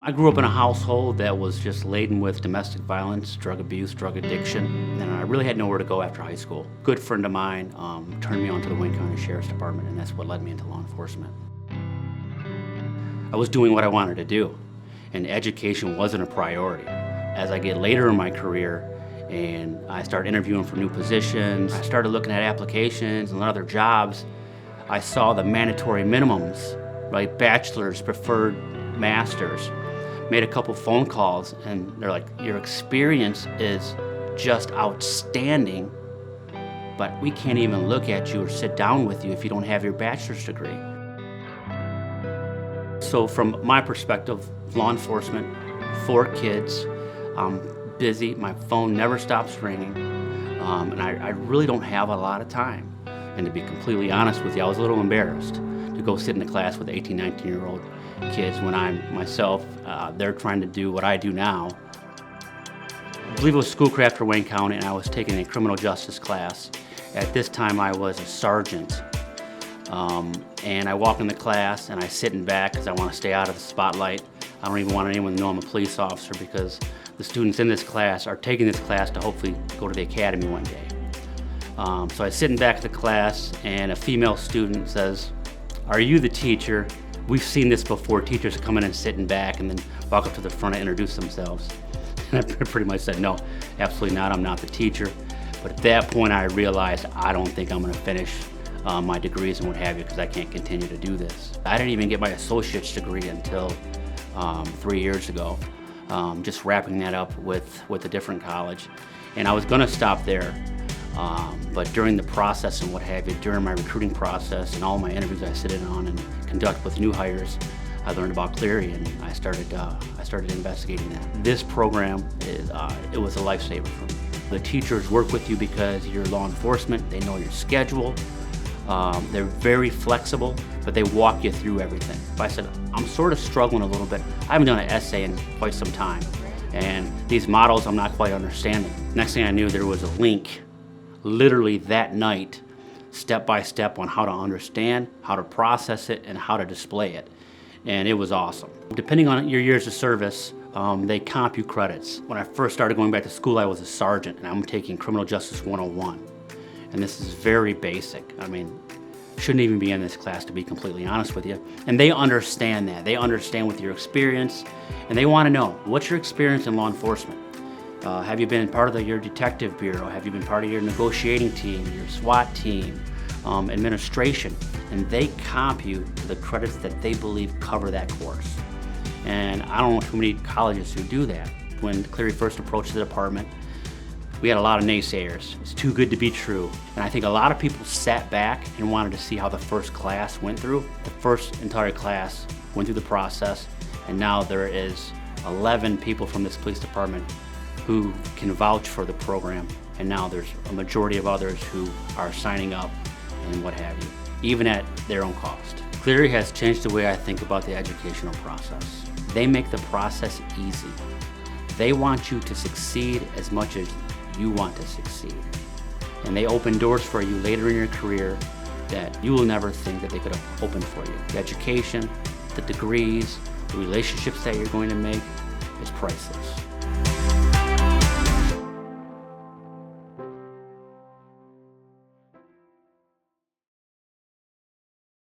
I grew up in a household that was just laden with domestic violence, drug abuse, drug addiction, and I really had nowhere to go after high school. A good friend of mine turned me on to the Wayne County Sheriff's Department, and that's what led me into law enforcement. I was doing what I wanted to do, and education wasn't a priority. As I get later in my career and I start interviewing for new positions, I started looking at applications and other jobs, I saw the mandatory minimums, right? Bachelor's, preferred masters. Made a couple phone calls and they're like, your experience is just outstanding, but we can't even look at you or sit down with you if you don't have your bachelor's degree. So from my perspective, law enforcement, 4 kids, I'm busy, my phone never stops ringing, and I really don't have a lot of time. And to be completely honest with you, I was a little embarrassed to go sit in a class with 18, 19-year-old kids when I'm myself, they're trying to do what I do now. I believe it was Schoolcraft for Wayne County, and I was taking a criminal justice class. At this time I was a sergeant. And I walk in the class and I sit in back because I want to stay out of the spotlight. I don't even want anyone to know I'm a police officer because the students in this class are taking this class to hopefully go to the academy one day. So I sit in back of the class and a female student says, "Are you the teacher? We've seen this before, teachers come in and sit in back and then walk up to the front and introduce themselves." And I pretty much said, "No, absolutely not, I'm not the teacher." But at that point I realized I don't think I'm gonna finish my degrees and what have you because I can't continue to do this. I didn't even get my associate's degree until 3 years ago, just wrapping that up with a different college. And I was gonna stop there, but during the process and what have you, during my recruiting process and all my interviews I sit in on and conduct with new hires, I learned about Cleary and I started investigating that. This program it was a lifesaver for me. The teachers work with you because you're law enforcement, they know your schedule, they're very flexible, but they walk you through everything. If I said, I'm sort of struggling a little bit, I haven't done an essay in quite some time, and these models I'm not quite understanding. Next thing I knew, there was a link, literally that night, step by step on how to understand, how to process it, and how to display it. And it was awesome. Depending on your years of service, they comp you credits. When I first started going back to school, I was a sergeant, and I'm taking Criminal Justice 101. And this is very basic. I mean, shouldn't even be in this class, to be completely honest with you. And they understand that. They understand with your experience, and they want to know, what's your experience in law enforcement? Have you been part of your detective bureau? Have you been part of your negotiating team, your SWAT team, administration? And they comp you to the credits that they believe cover that course. And I don't know too many colleges who do that. When Cleary first approached the department, we had a lot of naysayers. It's too good to be true. And I think a lot of people sat back and wanted to see how the first class went through. The first entire class went through the process, and now there is 11 people from this police department who can vouch for the program, and now there's a majority of others who are signing up and what have you, even at their own cost. Cleary has changed the way I think about the educational process. They make the process easy. They want you to succeed as much as you want to succeed. And they open doors for you later in your career that you will never think that they could have opened for you. The education, the degrees, the relationships that you're going to make is priceless.